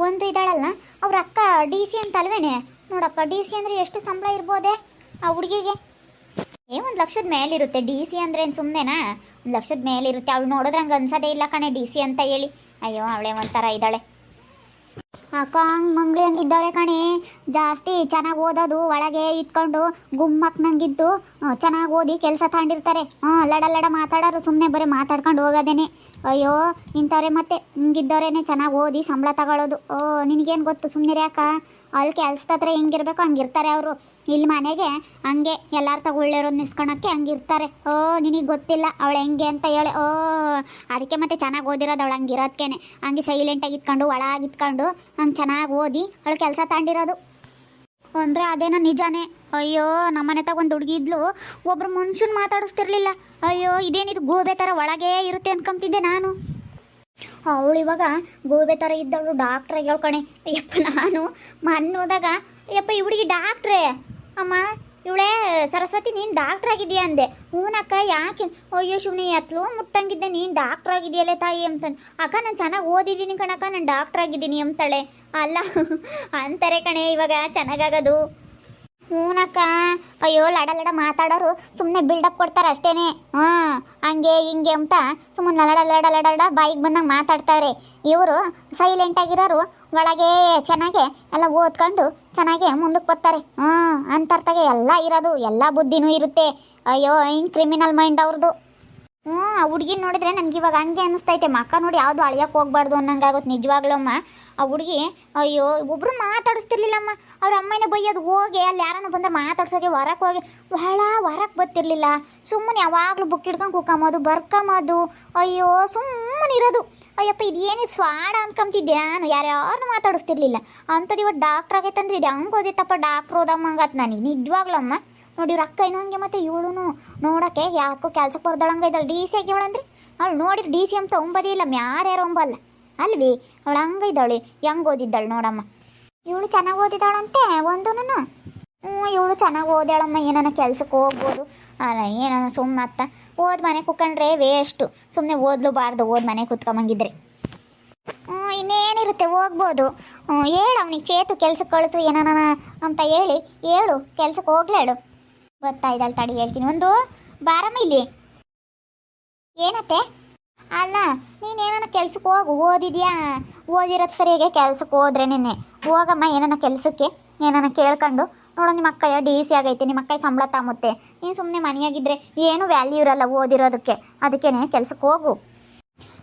ಒಂದು ಇದ್ದಾಳಲ್ಲ ಅವ್ರ ಅಕ್ಕ ಡಿ ಸಿ ಅಂತ ಅಲ್ವೇನೆ. ನೋಡಪ್ಪ, ಡಿ ಸಿ ಅಂದರೆ ಎಷ್ಟು ಸಂಬಳ ಇರ್ಬೋದೆ ಆ ಹುಡುಗಿಗೆ? 1 ಲಕ್ಷದ ಮೇಲಿರುತ್ತೆ. ಡಿ ಸಿ ಅಂದ್ರೆ ಏನು ಸುಮ್ಮನೆನಾ? 1 ಲಕ್ಷದ ಮೇಲಿರುತ್ತೆ. ಅವಳು ನೋಡಿದ್ರೆ ಹಂಗೆ ಅನ್ಸೋದೇ ಇಲ್ಲ ಕಣೆ ಡಿ ಸಿ ಅಂತ ಹೇಳಿ. ಅಯ್ಯೋ, ಅವಳೇ ಒಂಥರ ಇದ್ದಾಳೆ. ಅಕ್ಕ ಹಂಗೆ ಮಂಗ್ಳಿ ಹಂಗಿದ್ದಾಳೆ ಕಣೆ. ಜಾಸ್ತಿ ಚೆನ್ನಾಗಿ ಓದೋದು, ಒಳಗೆ ಇಟ್ಕೊಂಡು ಗುಮ್ಮಕ್ನಂಗಿದ್ದು ಚೆನ್ನಾಗಿ ಓದಿ ಕೆಲಸ ತಗೊಂಡಿರ್ತಾರೆ. ಲಡ ಲಡ ಮಾತಾಡೋರು, ಸುಮ್ಮನೆ ಬರೀ ಮಾತಾಡ್ಕೊಂಡು ಹೋಗೋದೇನೆ. ಅಯ್ಯೋ, ಇಂಥವ್ರೆ ಮತ್ತೆ ಹಿಂಗಿದ್ದವ್ರೇನೆ ಚೆನ್ನಾಗಿ ಓದಿ ಸಂಬಳ ತಗೊಳ್ಳೋದು. ನಿನಗೇನು ಗೊತ್ತು, ಸುಮ್ಮನೆ ಯಾಕ? ಅಲ್ಲಿ ಕೆಲ್ಸದ ಹತ್ರ ಹೆಂಗಿರ್ಬೇಕು ಹಂಗಿರ್ತಾರೆ ಅವರು. ಇಲ್ಲಿ ಮನೆಗೆ ಹಂಗೆ ಎಲ್ಲಾರು ತಗೊಳ್ಳಿರೋದು ನಿಸ್ಕೊಳಕ್ಕೆ ಹಂಗಿರ್ತಾರೆ. ನಿನಗೆ ಗೊತ್ತಿಲ್ಲ ಅವಳು ಹೆಂಗೆ ಅಂತ ಹೇಳಿ. ಅದಕ್ಕೆ ಮತ್ತೆ ಚೆನ್ನಾಗಿ ಓದಿರೋದು ಅವಳು ಹಂಗಿರೋದಕ್ಕೇನೆ. ಹಂಗೆ ಸೈಲೆಂಟಾಗಿ ಇಟ್ಕೊಂಡು ಒಳಗಿತ್ಕೊಂಡು ಹಂಗೆ ಚೆನ್ನಾಗಿ ಓದಿ ಅವಳು ಕೆಲಸ ತಗೊಂಡಿರೋದು ಅಂದರೆ ಅದೇನೋ ನಿಜಾನೇ. ಅಯ್ಯೋ, ನಮ್ಮನೆ ತಗೊಂಡು ಹುಡುಗಿ ಇದ್ಲು, ಒಬ್ರು ಮನುಷ್ಯನ ಮಾತಾಡಿಸ್ತಿರ್ಲಿಲ್ಲ. ಅಯ್ಯೋ, ಇದೇನಿದು ಗೂಬೆ ಥರ ಒಳಗೇ ಇರುತ್ತೆ ಅನ್ಕೊಂತಿದ್ದೆ ನಾನು. ಅವಳು ಇವಾಗ ಗೂಬೆ ಥರ ಇದ್ದವಳು ಡಾಕ್ಟ್ರಾಗಿ ಹೇಳ್ಕೊಣೆ. ಅಯ್ಯಪ್ಪ, ನಾನು ಮೊನ್ನೆ ಹೋದಾಗ ಅಯ್ಯಪ್ಪ ಈ ಹುಡುಗಿ ಡಾಕ್ಟ್ರೇ ಅಮ್ಮ, ಇವಳೇ ಸರಸ್ವತಿ, ನೀನು ಡಾಕ್ಟ್ರಾಗಿದೆಯಾ ಅಂದೆ. ಹೂನಕ್ಕ, ಯಾಕೆ? ಅಯ್ಯೋ ಶಿವನಿ, ಎತ್ತಲು ಮುಟ್ಟಂಗಿದ್ದೆ, ನೀನು ಡಾಕ್ಟ್ರಾಗಿದೆಯಲ್ಲೇ ತಾಯಿ ಅಂತಂದು. ಅಕ್ಕ, ನಾನು ಚೆನ್ನಾಗಿ ಓದಿದ್ದೀನಿ ಕಣಕ್ಕ, ನಾನು ಡಾಕ್ಟ್ರಾಗಿದ್ದೀನಿ ಅಂತಾಳೆ. ಅಲ್ಲ ಅಂತಾರೆ ಕಣೆ ಇವಾಗ ಚೆನ್ನಾಗಾಗೋದು. ಹೂನಕ್ಕ. ಅಯ್ಯೋ, ಲಡ ಲಡ ಮಾತಾಡೋರು ಸುಮ್ಮನೆ ಬಿಲ್ಡಪ್ ಕೊಡ್ತಾರೆ ಅಷ್ಟೇನೆ. ಹಂಗೆ ಹಿಂಗೆ ಅಂತ ಸುಮ್ಮನೆ ಲಡ ಲಡ ಲಡ ಲಡ ಬಾಯಿಗೆ ಬಂದಂಗೆ ಮಾತಾಡ್ತಾರೆ. ಇವರು ಸೈಲೆಂಟಾಗಿರೋರು ಒಳಗೆ ಚೆನ್ನಾಗೆ ಎಲ್ಲ ಓದ್ಕೊಂಡು ಚೆನ್ನಾಗೆ ಮುಂದಕ್ಕೆ ಬರ್ತಾರೆ. ಅಂತರ್ಥಗೆ ಎಲ್ಲ ಇರೋದು, ಎಲ್ಲ ಬುದ್ಧಿನೂ ಇರುತ್ತೆ. ಅಯ್ಯೋ, ಇನ್ನು ಕ್ರಿಮಿನಲ್ ಮೈಂಡ್ ಅವ್ರದ್ದು. ಆ ಹುಡುಗಿ ನೋಡಿದ್ರೆ ನನಗೆ ಇವಾಗ ಹಂಗೆ ಅನ್ನಿಸ್ತೈತೆ. ಮಕ್ಕ ನೋಡಿ ಯಾವುದು ಅಳಿಯೋಕೆ ಹೋಗ್ಬಾರ್ದು ಅನ್ನಂಗಾಗುತ್ತೆ ನಿಜವಾಗ್ಲೂ ಅಮ್ಮ. ಆ ಹುಡುಗಿ ಅಯ್ಯೋ, ಒಬ್ಬರು ಮಾತಾಡಿಸ್ತಿರ್ಲಿಲ್ಲಮ್ಮ. ಅವ್ರ ಅಮ್ಮನೇ ಬೈಯೋದು, ಹೋಗಿ ಅಲ್ಲಿ ಯಾರನ್ನ ಬಂದ್ರೆ ಮಾತಾಡ್ಸೋಕೆ ಹೊರಕ್ಕೆ ಹೋಗಿ ಹೊರಕ್ಕೆ ಬರ್ತಿರ್ಲಿಲ್ಲ. ಸುಮ್ಮನೆ ಯಾವಾಗಲೂ ಬುಕ್ ಹಿಡ್ಕೊಂಡು ಕುಕ್ಕಂಬೋದು, ಬರ್ಕೊಂಬೋದು. ಅಯ್ಯೋ, ಸುಮ್ಮನೆ ಇರೋದು. ಅಯ್ಯಪ್ಪ, ಇದೇನಿದು ಸ್ವಾಡ ಅನ್ಕೊಂತಿದ್ದೆ ನಾನು. ಯಾರ್ಯಾರನ್ನೂ ಮಾತಾಡಿಸ್ತಿರ್ಲಿಲ್ಲ. ಅಂಥದ್ದು ಇವತ್ತು ಡಾಕ್ಟ್ರ್ ಆಗೈತಂದ್ರೆ ಇದು ಹಂಗೆ ಓದಿತ್ತಪ್ಪ ಡಾಕ್ಟ್ರ್ ಓದಮ್ಮಂಗತ್ ನನಗೆ ನಿಜವಾಗ್ಲಮ್ಮ. ನೋಡಿ, ಇವ್ರ ಅಕ್ಕ ಇನ್ನೂ ಹಂಗೆ. ಮತ್ತೆ ಇವಳು ನೋಡೋಕ್ಕೆ ಯಾಕೋ ಕೆಲ್ಸಕ್ಕೆ ಬರ್ದಳಂಗೆ ಇದ್ದಾಳೆ. ಡಿ ಸಿ ಆಗಿವಳಂದ್ರೆ ಅವಳು ನೋಡಿ ಡಿ ಸಿ ಅಂತ ಒಂಬದೇ ಇಲ್ಲ, ಯಾರ್ಯಾರು ಒಂಬಲ್ಲ ಅಲ್ವಿ. ಅವಳು ಹಂಗೆ ಇದ್ದಾಳೆ, ಹೆಂಗೆ ಓದಿದ್ದಾಳೆ ನೋಡಮ್ಮ. ಇವಳು ಚೆನ್ನಾಗಿ ಓದಿದ್ದಾಳಂತೆ ಒಂದೂ. ಇವಳು ಚೆನ್ನಾಗಿ ಓದಾಳಮ್ಮ. ಏನಾನ ಕೆಲ್ಸಕ್ಕೆ ಹೋಗ್ಬೋದು ಅಲ್ಲ, ಏನಾನ ಸುಮ್ಮನೆ ಅತ್ತ ಓದ್ ಮನೆ ಕುತ್ಕೊಂಡ್ರೆ ವೇಸ್ಟು. ಸುಮ್ಮನೆ ಓದ್ಲೂಬಾರ್ದು, ಓದ್ ಮನೆ ಕುತ್ಕೊಂಬಂಗಿದ್ರೆ. ಇನ್ನೇನಿರುತ್ತೆ, ಹೋಗ್ಬೋದು. ಹೇಳು ಅವನಿಗೆ, ಚೇತು ಕೆಲ್ಸಕ್ಕೆ ಕಳಿಸು ಏನಾನ ಅಂತ ಹೇಳು ಕೆಲ್ಸಕ್ಕೆ ಹೋಗ್ಲೇಳು. ಗೊತ್ತಾಯ್ದಳು, ತಡಿ ಹೇಳ್ತೀನಿ. ಒಂದು ಬಾರಮ್ಮ ಇಲ್ಲಿ. ಏನತ್ತೆ? ಅಲ್ಲ, ನೀನೇನ ಕೆಲ್ಸಕ್ಕೆ ಹೋಗು, ಓದಿದ್ಯಾ? ಓದಿರೋದು ಸರಿಯಾಗೆ ಕೆಲ್ಸಕ್ಕೆ ಹೋದ್ರೆ ನಿನ್ನೆ ಹೋಗಮ್ಮ. ಏನಾನ ಕೆಲಸಕ್ಕೆ ಏನಾನ ಕೇಳ್ಕೊಂಡು ನೋಡು. ನಿಮ್ಮ ಅಕ್ಕಯ್ಯ ಡಿ ಸಿ ಆಗೈತೆ, ನಿಮ್ಮ ಅಕ್ಕಯ್ಯ ಸಂಬಳ ತಾಮುತ್ತೆ. ನೀನು ಸುಮ್ಮನೆ ಮನೆಯಾಗಿದ್ದರೆ ಏನೂ ವ್ಯಾಲ್ಯೂ ಇರಲ್ಲ ಓದಿರೋದಕ್ಕೆ. ಅದಕ್ಕೇನೆ ಕೆಲ್ಸಕ್ಕೆ ಹೋಗು.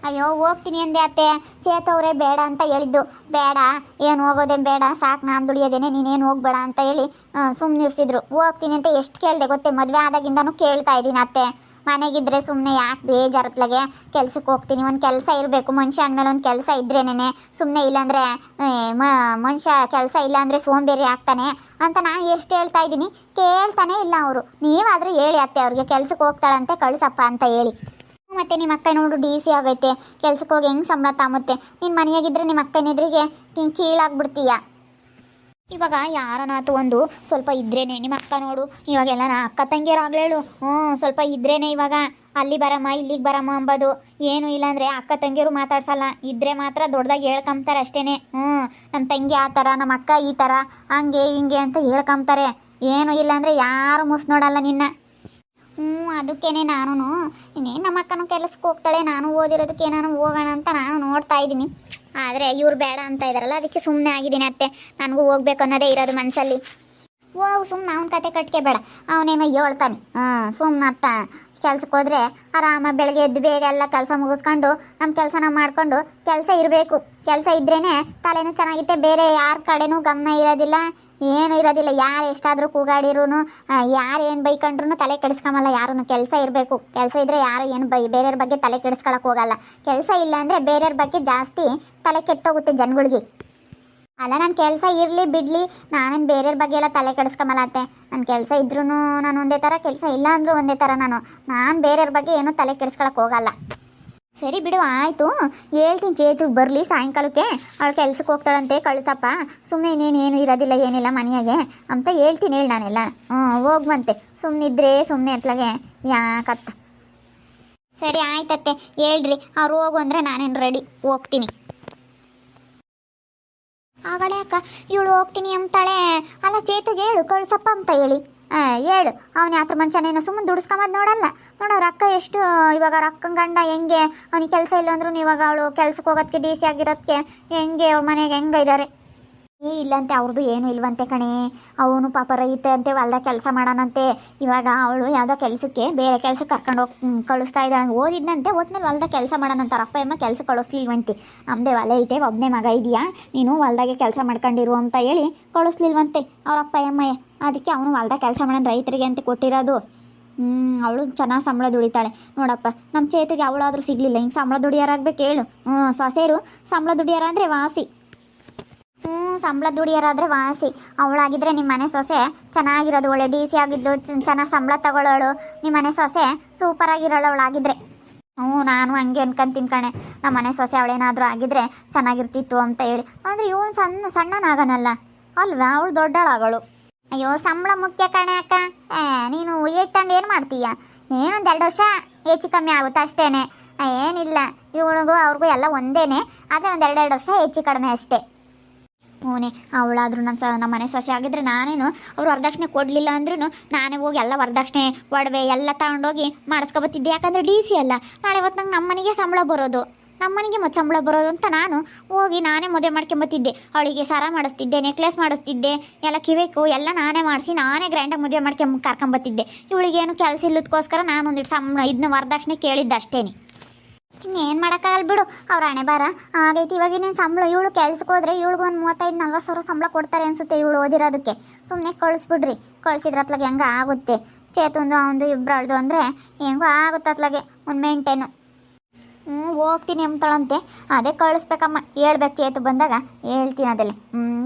ಅಯ್ಯೋ, ಹೋಗ್ತೀನಿ ಅಂದೆ ಅತ್ತೆ. ಚೇತವ್ರೆ ಬೇಡ ಅಂತ ಹೇಳಿದ್ದು. ಬೇಡ, ಏನು ಹೋಗೋದೇನು ಬೇಡ, ಸಾಕು ನಾನು ದುಡಿಯೋದೇನೆ, ನೀನೇನು ಹೋಗ್ಬೇಡ ಅಂತ ಹೇಳಿ ಸುಮ್ಮನಿರ್ಸಿದ್ರು. ಹೋಗ್ತೀನಿ ಅಂತ ಎಷ್ಟು ಕೇಳಿದೆ ಗೊತ್ತೇ? ಮದುವೆ ಆದಾಗಿಂದನೂ ಕೇಳ್ತಾ ಇದ್ದೀನಿ ಅತ್ತೆ. ಮನೆಗಿದ್ರೆ ಸುಮ್ಮನೆ ಯಾಕೆ ಬೇಜಾರತ್ಲಾಗೆ ಕೆಲ್ಸಕ್ಕೆ ಹೋಗ್ತೀನಿ. ಒಂದು ಕೆಲಸ ಇರಬೇಕು ಮನುಷ್ಯ ಅಂದಮೇಲೆ. ಒಂದು ಕೆಲಸ ಇದ್ರೇನೆ ಸುಮ್ಮನೆ. ಇಲ್ಲಾಂದರೆ ಮನುಷ್ಯ ಕೆಲಸ ಇಲ್ಲಾಂದರೆ ಸೋಂಬೇರಿ ಆಗ್ತಾನೆ ಅಂತ ನಾನು ಎಷ್ಟು ಹೇಳ್ತಾ ಇದ್ದೀನಿ, ಕೇಳ್ತಾನೆ ಇಲ್ಲ ಅವರು. ನೀವಾದರೂ ಹೇಳಿ ಅತ್ತೆ ಅವ್ರಿಗೆ, ಕೆಲ್ಸಕ್ಕೆ ಹೋಗ್ತಾಳಂತೆ ಕಳಿಸಪ್ಪ ಅಂತ ಹೇಳಿ. ಮತ್ತು ನಿಮ್ಮ ಅಕ್ಕ ನೋಡು ಡಿ ಸಿ ಆಗೈತೆ, ಕೆಲ್ಸಕ್ಕೆ ಹೋಗಿ ಹೆಂಗೆ ಸಂಬಳ ತಾಮುತ್ತೆ. ನೀನು ಮನೆಯಾಗಿದ್ದರೆ ನಿಮ್ಮ ಅಕ್ಕನ ಎದುರಿಗೆ ನೀನು ಕೀಳಾಗ್ಬಿಡ್ತೀಯ. ಇವಾಗ ಯಾರನಾತು ಒಂದು ಸ್ವಲ್ಪ ಇದ್ರೇನೆ. ನಿಮ್ಮ ಅಕ್ಕ ನೋಡು, ಇವಾಗೆಲ್ಲ ಅಕ್ಕ ತಂಗಿಯರಾಗ್ಲೇಳು. ಸ್ವಲ್ಪ ಇದ್ರೇನೆ ಇವಾಗ ಅಲ್ಲಿ ಬರಮ್ಮ ಇಲ್ಲಿಗೆ ಬರಮ್ಮ ಅಂಬೋದು. ಏನು ಇಲ್ಲಾಂದರೆ ಅಕ್ಕ ತಂಗಿಯರು ಮಾತಾಡ್ಸಲ್ಲ. ಇದ್ದರೆ ಮಾತ್ರ ದೊಡ್ಡದಾಗಿ ಹೇಳ್ಕೊಂತಾರೆ ಅಷ್ಟೇ. ನಮ್ಮ ತಂಗಿ ಆ ಥರ, ನಮ್ಮ ಅಕ್ಕ ಈ ಥರ, ಹಂಗೆ ಹಿಂಗೆ ಅಂತ ಹೇಳ್ಕೊಂತಾರೆ. ಏನು ಇಲ್ಲಾಂದರೆ ಯಾರು ಮುಸ್ ನೋಡಲ್ಲ ನಿನ್ನ. ಅದಕ್ಕೇನೆ ನಾನು ಇನ್ನೇನು ನಮ್ಮ ಅಕ್ಕನೂ ಕೆಲಸಕ್ಕೆ ಹೋಗ್ತಾಳೆ, ನಾನು ಓದಿರೋದಕ್ಕೆ ನಾನು ಹೋಗೋಣ ಅಂತ ನಾನು ನೋಡ್ತಾ ಇದ್ದೀನಿ. ಆದರೆ ಇವ್ರು ಬೇಡ ಅಂತ ಇದ್ದಾರಲ್ಲ, ಅದಕ್ಕೆ ಸುಮ್ಮನೆ ಆಗಿದ್ದೀನಿ ಅತ್ತೆ. ನನಗೂ ಹೋಗ್ಬೇಕು ಅನ್ನೋದೇ ಇರೋದು ಮನಸ್ಸಲ್ಲಿ. ಸುಮ್ಮನೆ ಅವನ ಕತೆ ಕಟ್ಕೆ ಬೇಡ, ಅವನೇನೋ ಹೇಳ್ತಾನೆ. ಸುಮ್ಮನೆ ಅತ್ತ ಕೆಲ್ಸಕ್ಕೆ ಹೋದರೆ ಆರಾಮ ಬೆಳಗ್ಗೆ ಎದ್ದು ಬೇಗ ಎಲ್ಲ ಕೆಲಸ ಮುಗಿಸ್ಕೊಂಡು ನಮ್ಮ ಕೆಲಸ ನಾವು ಮಾಡಿಕೊಂಡು ಕೆಲಸ ಇರಬೇಕು. ಕೆಲಸ ಇದ್ರೇ ತಲೆನೂ ಚೆನ್ನಾಗಿತ್ತೆ. ಬೇರೆ ಯಾರ ಕಡೆನೂ ಗಮನ ಇರೋದಿಲ್ಲ, ಏನು ಇರೋದಿಲ್ಲ. ಯಾರು ಎಷ್ಟಾದರೂ ಕೂಗಾಡಿರೂ, ಯಾರು ಏನು ಬೈಕೊಂಡ್ರು ತಲೆ ಕೆಡಿಸ್ಕೊಂಬಲ್ಲ ಯಾರೂ. ಕೆಲಸ ಇರಬೇಕು. ಕೆಲಸ ಇದ್ದರೆ ಯಾರು ಏನು ಬೇರೆಯವ್ರ ಬಗ್ಗೆ ತಲೆ ಕೆಡಿಸ್ಕೊಳಕ್ಕೆ ಹೋಗಲ್ಲ. ಕೆಲಸ ಇಲ್ಲ ಅಂದರೆ ಬೇರೆಯವ್ರ ಬಗ್ಗೆ ಜಾಸ್ತಿ ತಲೆ ಕೆಟ್ಟೋಗುತ್ತೆ ಜನಗಳಿಗೆ. ಅಲ್ಲ, ನನ್ನ ಕೆಲಸ ಇರಲಿ ಬಿಡಲಿ, ನಾನೇನು ಬೇರೆಯವ್ರ ಬಗ್ಗೆ ಎಲ್ಲ ತಲೆ ಕೆಡಿಸ್ಕೊಂಬಲ್ಲತ್ತೆ. ನನ್ನ ಕೆಲಸ ಇದ್ರೂ ನಾನು ಒಂದೇ ಥರ, ಕೆಲಸ ಇಲ್ಲ ಅಂದರೂ ಒಂದೇ ಥರ. ನಾನು ಬೇರೆಯವ್ರ ಬಗ್ಗೆ ಏನೂ ತಲೆ ಕೆಡಿಸ್ಕೊಳಕ್ಕೆ ಹೋಗಲ್ಲ. ಸರಿ ಬಿಡು, ಆಯಿತು. ಹೇಳ್ತೀನಿ ಚೇತು ಬರಲಿ ಸಾಯಂಕಾಲಕ್ಕೆ. ಅವಳು ಕೆಲ್ಸಕ್ಕೆ ಹೋಗ್ತಾಳಂತೆ, ಕಳಿಸಪ್ಪ. ಸುಮ್ಮನೆ ಇನ್ನೇನು ಇರೋದಿಲ್ಲ ಏನಿಲ್ಲ ಮನೆಯಾಗೆ ಅಂತ ಹೇಳ್ತೀನಿ. ಹೇಳಿ ನಾನೆಲ್ಲ ಹೋಗ್ವಂತೆ. ಸುಮ್ಮನಿದ್ರೆ ಸುಮ್ಮನೆ ಅತ್ಲಾಗೆ ಯಾಕತ್ತ. ಸರಿ ಆಯ್ತತ್ತೆ, ಹೇಳ್ರಿ. ಅವ್ರು ಹೋಗು ಅಂದರೆ ನಾನೇನು ರೆಡಿ, ಹೋಗ್ತೀನಿ. ಆಗಳೇ ಅಕ್ಕ ಇವಳು ಹೋಗ್ತೀನಿ ಅಂತಾಳೆ. ಅಲ್ಲ ಚೇತುಗೆ ಹೇಳು ಕಳ್ಸಪ್ಪ ಅಂತ ಹೇಳಿ. ಹೇಳು, ಅವನ ಯಾತ್ರ ಮನುಷ್ಯನೇನು ಸುಮ್ಮನೆ ದುಡಿಸ್ಕೊಂಬದ್ ನೋಡಲ್ಲ. ನೋಡೋರು ಅಕ್ಕ ಎಷ್ಟು ಇವಾಗ ಅವ್ರ ಅಕ್ಕನ ಗಂಡ ಹೆಂಗೆ, ಅವನಿಗೆ ಕೆಲಸ ಇಲ್ಲ ಅಂದ್ರೂ ಇವಾಗ ಅವಳು ಕೆಲ್ಸಕ್ಕೆ ಹೋಗೋದಕ್ಕೆ ಡಿ ಸಿ ಆಗಿರೋದಕ್ಕೆ ಹೆಂಗೆ ಅವ್ರ ಮನೆಗೆ ಹೆಂಗೆ ಇದ್ದಾರೆ. ಇಲ್ಲಂತೆ ಅವ್ರದ್ದು ಏನೂ ಇಲ್ವಂತೆ ಕಣೆ. ಅವನು ಪಾಪ ರೈತ ಅಂತೆ, ಹೊಲ್ದಾಗ ಕೆಲಸ ಮಾಡೋಣಂತೆ. ಇವಾಗ ಅವಳು ಯಾವುದೋ ಕೆಲಸಕ್ಕೆ ಬೇರೆ ಕೆಲಸಕ್ಕೆ ಕರ್ಕೊಂಡು ಹೋಗಿ ಕಳಿಸ್ತಾ ಇದ್ದಾಳೆ. ಓದಿದ್ನಂತೆ, ಒಟ್ಟಿನಲ್ಲಿ ಹೊಲ್ದಾಗ ಕೆಲಸ ಮಾಡೋಣಂತ. ಅವ್ರ ಅಪ್ಪ ಅಮ್ಮ ಕೆಲಸ ಕಳಿಸ್ಲಿಲ್ವಂತೆ. ನಮ್ಮದೇ ಹೊಲ ಐತೆ, ಒಬ್ಬನೇ ಮಗ ಇದೆಯಾ, ನೀನು ಹೊಲ್ದಾಗೆ ಕೆಲಸ ಮಾಡ್ಕೊಂಡಿರು ಅಂತ ಹೇಳಿ ಕಳಿಸ್ಲಿಲ್ವಂತೆ ಅವ್ರ ಅಪ್ಪ ಅಮ್ಮಯ್ಯ. ಅದಕ್ಕೆ ಅವನು ಹೊಲ್ದಾಗ ಕೆಲಸ ಮಾಡೋಣ ರೈತರಿಗೆ ಅಂತ ಕೊಟ್ಟಿರೋದು. ಅವಳು ಚೆನ್ನಾಗಿ ಸಂಬಳ ದುಡಿತಾಳೆ ನೋಡಪ್ಪ. ನಮ್ಮ ಚೇತಿಗೆ ಅವಳಾದರೂ ಸಿಗಲಿಲ್ಲ, ಹಿಂಗೆ ಸಂಬಳ ದುಡಿಯಾರಾಗಬೇಕು ಹೇಳು. ಸೊಸೆಯರು ಸಂಬಳ ದುಡಿಯಾರ ಅಂದರೆ ವಾಸಿ. ಸಂಬಳ ದುಡಿಯೋರಾದರೆ ವಾಸಿ. ಅವಳಾಗಿದ್ದರೆ ನಿಮ್ಮ ಮನೆ ಸೊಸೆ ಚೆನ್ನಾಗಿರೋದು, ಒಳ್ಳೆ ಡಿ ಸಿ ಆಗಿದ್ದು, ಚೆನ್ನಾಗಿ ಸಂಬಳ ತಗೊಳ್ಳೋಳು. ನಿಮ್ಮ ಮನೆ ಸೊಸೆ ಸೂಪರಾಗಿರೋಳು ಅವಳಾಗಿದ್ದರೆ. ನಾನು ಹಂಗೆ ಅನ್ಕೊಂತೀನಿ ಕಣೆ, ನಮ್ಮ ಮನೆ ಸೊಸೆ ಅವಳೇನಾದರೂ ಆಗಿದ್ರೆ ಚೆನ್ನಾಗಿರ್ತಿತ್ತು ಅಂತ ಹೇಳಿ. ಅಂದರೆ ಇವಳು ಸಣ್ಣನಾಗನಲ್ಲ ಅಲ್ವಾ, ಅವಳು ದೊಡ್ಡಳಾಗಳು. ಅಯ್ಯೋ ಸಂಬಳ ಮುಖ್ಯ ಕಣೆ ಅಕ್ಕ. ನೀನು ತಂಡು ಏನು ಮಾಡ್ತೀಯ? ಏನೊಂದು 2 ವರ್ಷ ಹೆಚ್ಚು ಕಮ್ಮಿ ಆಗುತ್ತೆ ಅಷ್ಟೇನೆ, ಏನಿಲ್ಲ. ಇವಳಿಗೂ ಅವ್ರಿಗೂ ಎಲ್ಲ ಒಂದೇನೆ, ಆದರೆ ಒಂದು 2 ವರ್ಷ ಹೆಚ್ಚು ಕಡಿಮೆ ಅಷ್ಟೇ. ಅವಳಾದ್ರೂ ನಮ್ಮ ಮನೆ ಸೊಸೆ ಆಗಿದ್ರೆ ನಾನೇನು ಅವ್ರು ವರದಕ್ಷಿಣೆ ಕೊಡಲಿಲ್ಲ ಅಂದ್ರೂ ನಾನೇ ಹೋಗಿ ಎಲ್ಲ ವರದಕ್ಷಿಣೆ ಒಡವೆ ಎಲ್ಲ ತಗೊಂಡೋಗಿ ಮಾಡಿಸ್ಕೊಬತ್ತಿದ್ದೆ. ಯಾಕಂದರೆ ಡಿ ಸಿ ಅಲ್ಲ, ನಾಳೆ ಹೊತ್ತು ನಂಗೆ ನಮ್ಮನೆಗೆ ಸಂಬಳ ಬರೋದು, ನಮ್ಮನೆಗೆ ಮತ್ತು ಸಂಬಳ ಬರೋದು ಅಂತ ನಾನು ಹೋಗಿ ನಾನೇ ಮದುವೆ ಮಾಡ್ಕೊಂಬತ್ತಿದ್ದೆ. ಅವಳಿಗೆ ಸರ ಮಾಡಿಸ್ತಿದ್ದೆ, ನೆಕ್ಲೆಸ್ ಮಾಡಿಸ್ತಿದ್ದೆ, ಎಲ್ಲ ಕಿವೇಕು ಎಲ್ಲ ನಾನೇ ಮಾಡಿಸಿ ನಾನೇ ಗ್ರ್ಯಾಂಡಾಗಿ ಮದುವೆ ಕರ್ಕೊಂಬತ್ತಿದ್ದೆ. ಇವಳಿಗೇನು ಕೆಲಸ ಇಲ್ಲದಕ್ಕೋಸ್ಕರ ನಾನು ಒಂದಿಟ್ಟು ಸಂಬಳ ಇದನ್ನ ವರದಕ್ಷಿಣೆ ಕೇಳಿದ್ದೆ ಅಷ್ಟೇ. ಇನ್ನೇನು ಮಾಡೋಕ್ಕಾಗಲ್ಲ ಬಿಡು, ಅವ್ರ ಹಣೆ ಬಾರ ಆಗೈತಿ. ಇವಾಗ ಇನ್ನೇನು ಸಂಬಳ, ಇವಳು ಕೆಲ್ಸಕ್ಕೆ ಹೋದ್ರೆ ಇವಳಿಗೆ ಒಂದು 35-40 ಸಾವಿರ ಸಂಬಳ ಕೊಡ್ತಾರೆ ಅನಿಸುತ್ತೆ ಇವಳು ಓದಿರೋದಕ್ಕೆ. ಸುಮ್ಮನೆ ಕಳಿಸ್ಬಿಡ್ರಿ, ಕಳಿಸಿದ್ರೆ ಅತ್ಲಾಗೆ ಹೆಂಗೆ ಆಗುತ್ತೆ. ಚೇತುಂದು ಅವನು ಇಬ್ಬರದು ಅಂದರೆ ಹೆಂಗೋ ಆಗುತ್ತೆ ಅತ್ಲಾಗೆ ಒಂದು ಮೇಂಟೇನು. ಹೋಗ್ತೀನಿ ಅಂತಾಳಂತೆ, ಅದೇ ಕಳಿಸ್ಬೇಕಮ್ಮ. ಹೇಳ್ಬೇಕು ಚೇತು ಬಂದಾಗ ಹೇಳ್ತೀನಿ ಅದೆಲ್ಲ.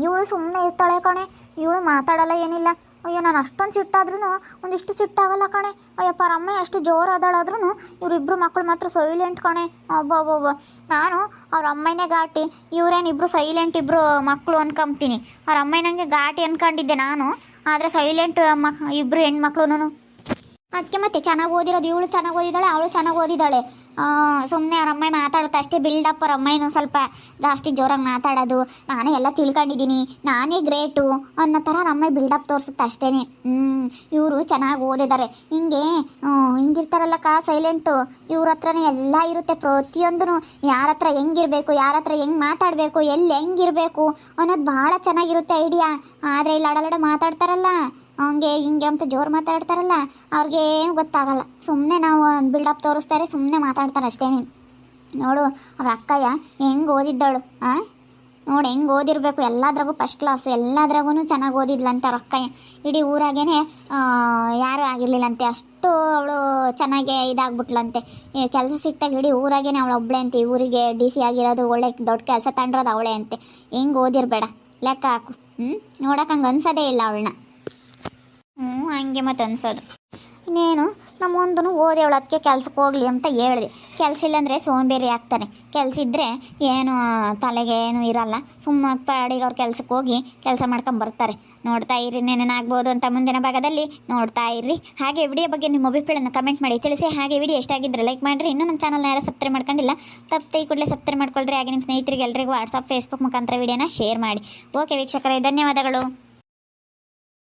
ಇವಳು ಸುಮ್ಮನೆ ಇರ್ತಾಳೆ ಕಣೆ, ಇವಳು ಮಾತಾಡಲ್ಲ ಏನಿಲ್ಲ. ಅಯ್ಯೋ ನಾನು ಅಷ್ಟೊಂದು ಸಿಟ್ಟಾದ್ರೂ ಒಂದಿಷ್ಟು ಸಿಟ್ಟಾಗಲ್ಲ ಕಣೆ. ಅಯ್ಯಪ್ಪ ಅವ್ರ ಅಮ್ಮ ಅಷ್ಟು ಜೋರು ಅದಾಳಾದ್ರೂ ಇವರಿಬ್ಬರು ಮಕ್ಕಳು ಮಾತ್ರ ಸೈಲೆಂಟ್ ಕಣೆ. ಅಬ್ಬಬ್ಬಬ್ಬ, ನಾನು ಅವ್ರ ಅಮ್ಮನೇ ಘಾಟಿ, ಇವರೇನಿಬ್ರು ಸೈಲೆಂಟ್ ಇಬ್ಬರು ಮಕ್ಕಳು ಅನ್ಕೊಂತೀನಿ. ಅವ್ರ ಅಮ್ಮನಂಗೆ ಘಾಟಿ ಅನ್ಕೊಂಡಿದ್ದೆ ನಾನು, ಆದರೆ ಸೈಲೆಂಟ್ ಇಬ್ಬರು ಹೆಣ್ಮಕ್ಳು. ಅದಕ್ಕೆ ಮತ್ತೆ ಚೆನ್ನಾಗಿ ಓದಿರೋದು, ಇವಳು ಚೆನ್ನಾಗಿ ಓದಿದ್ದಾಳೆ, ಅವಳು ಚೆನ್ನಾಗಿ ಓದಿದ್ದಾಳೆ. ಸುಮ್ಮನೆ ಅವ್ರ ಅಮ್ಮ ಮಾತಾಡುತ್ತೆ ಅಷ್ಟೇ. ಬಿಲ್ಡಪ್ ಅವ್ರ ಅಮ್ಮನೂ ಸ್ವಲ್ಪ ಜಾಸ್ತಿ ಜೋರಾಗಿ ಮಾತಾಡೋದು, ನಾನೇ ಎಲ್ಲ ತಿಳ್ಕೊಂಡಿದ್ದೀನಿ, ನಾನೇ ಗ್ರೇಟು ಅನ್ನೋ ಥರ ಅವ್ರ ಅಮ್ಮ ಬಿಲ್ಡಪ್ ತೋರಿಸುತ್ತೆ ಅಷ್ಟೇ. ಇವರು ಚೆನ್ನಾಗಿ ಓದಿದ್ದಾರೆ. ಹಿಂಗಿರ್ತಾರಲ್ಲಕ್ಕ ಸೈಲೆಂಟು, ಇವ್ರ ಹತ್ರನೇ ಎಲ್ಲ ಇರುತ್ತೆ ಪ್ರತಿಯೊಂದೂ. ಯಾರ ಹತ್ರ ಹೆಂಗಿರಬೇಕು, ಯಾರ ಹತ್ರ ಹೆಂಗೆ ಮಾತಾಡಬೇಕು, ಎಲ್ಲಿ ಹೆಂಗಿರಬೇಕು ಅನ್ನೋದು ಭಾಳ ಚೆನ್ನಾಗಿರುತ್ತೆ ಐಡಿಯಾ. ಆದರೆ ಇಲ್ಲಿ ಅಡಲಡೆ ಮಾತಾಡ್ತಾರಲ್ಲ ಹಂಗೆ ಹಿಂಗೆ ಅಂತ ಜೋರು ಮಾತಾಡ್ತಾರಲ್ಲ, ಅವ್ರಿಗೇನು ಗೊತ್ತಾಗಲ್ಲ. ಸುಮ್ಮನೆ ನಾವು ಬಿಲ್ಡಪ್ ತೋರಿಸ್ತಾರೆ, ಸುಮ್ಮನೆ ಮಾತಾಡ್ತಾರೆ ಅಷ್ಟೇ. ನೋಡು ಅವ್ರ ಅಕ್ಕಯ್ಯ ಹೆಂಗೆ ಓದಿದ್ದವಳು, ನೋಡಿ ಹೆಂಗೆ ಓದಿರಬೇಕು. ಎಲ್ಲದ್ರಾಗೂ ಫಸ್ಟ್ ಕ್ಲಾಸು, ಎಲ್ಲದ್ರಾಗೂ ಚೆನ್ನಾಗಿ ಓದಿದ್ಲಂತೆ ಅವ್ರ ಅಕ್ಕಯ್ಯ. ಇಡೀ ಊರಾಗೇ ಯಾರೂ ಆಗಿರಲಿಲ್ಲಂತೆ, ಅಷ್ಟು ಅವಳು ಚೆನ್ನಾಗೇ ಇದಾಗ್ಬಿಟ್ಲಂತೆ. ಕೆಲಸ ಸಿಕ್ತಾಗ ಇಡೀ ಊರಾಗೇ ಅವಳು ಒಬ್ಬಳೆ ಅಂತೆ. ಊರಿಗೆ ಡಿ ಸಿ ಆಗಿರೋದು, ಒಳ್ಳೆ ದೊಡ್ಡ ಕೆಲಸ ತಂಡಿರೋದು ಅವಳೆ ಅಂತೆ. ಹೆಂಗೆ ಓದಿರಬೇಡ ಲೆಕ್ಕ ಹಾಕು. ನೋಡೋಕೆ ಹಂಗೆ ಅನ್ಸೋದೇ ಇಲ್ಲ ಅವಳನ್ನ. ಹಂಗೆ ಮತ್ತೆ ಅನ್ಸೋದು. ಇನ್ನೇನು ನಮ್ಮೊಂದೂ ಓದಿ ಅವಳು ಅದಕ್ಕೆ ಕೆಲ್ಸಕ್ಕೆ ಹೋಗಲಿ ಅಂತ ಹೇಳಿದೆ. ಕೆಲಸ ಇಲ್ಲಾಂದರೆ ಸೋಂಬೇರಿ ಆಗ್ತಾನೆ, ಕೆಲಸ ಇದ್ದರೆ ಏನು ತಲೆಗೆ ಏನು ಇರಲ್ಲ. ಸುಮ್ಮನೆ ಪಾಡಿಗೆ ಅವ್ರು ಕೆಲ್ಸಕ್ಕೆ ಹೋಗಿ ಕೆಲಸ ಮಾಡ್ಕೊಂಬರ್ತಾರೆ. ನೋಡ್ತಾ ಇರ್ರಿ, ನೆನೇನಾಗ್ಬೋದು ಅಂತ ಮುಂದಿನ ಭಾಗದಲ್ಲಿ ನೋಡ್ತಾ ಇರ್ರಿ. ಹಾಗೆ ವಿಡಿಯೋ ಬಗ್ಗೆ ನಿಮ್ಮ ಅಭಿಪ್ರಾಯನ ಕಮೆಂಟ್ ಮಾಡಿ ತಿಳಿಸಿ. ಹಾಗೆ ವಿಡಿಯೋ ಎಷ್ಟಾಗಿದ್ದರೆ ಲೈಕ್ ಮಾಡಿರಿ. ಇನ್ನೂ ನಮ್ಮ ಚಾನಲ್ನ ಯಾರು ಸಬ್ಸ್ಕ್ರೈಬ್ ಮಾಡ್ಕೊಂಡಿಲ್ಲ, ತಪ್ಪದೆ ಈ ಕೂಡಲೇ ಸಬ್ಸ್ಕ್ರೈಬ್ ಮಾಡ್ಕೊಳ್ರಿ. ಹಾಗೆ ನಿಮ್ಮ ಸ್ನೇಹಿತರಿಗೆ ಎಲ್ಲರಿಗೂ ವಾಟ್ಸಪ್ ಫೇಸ್ಬುಕ್ ಮುಖಾಂತರ ವಿಡಿಯೋನ ಶೇರ್ ಮಾಡಿ. ಓಕೆ ವೀಕ್ಷಕರೇ, ಧನ್ಯವಾದಗಳು.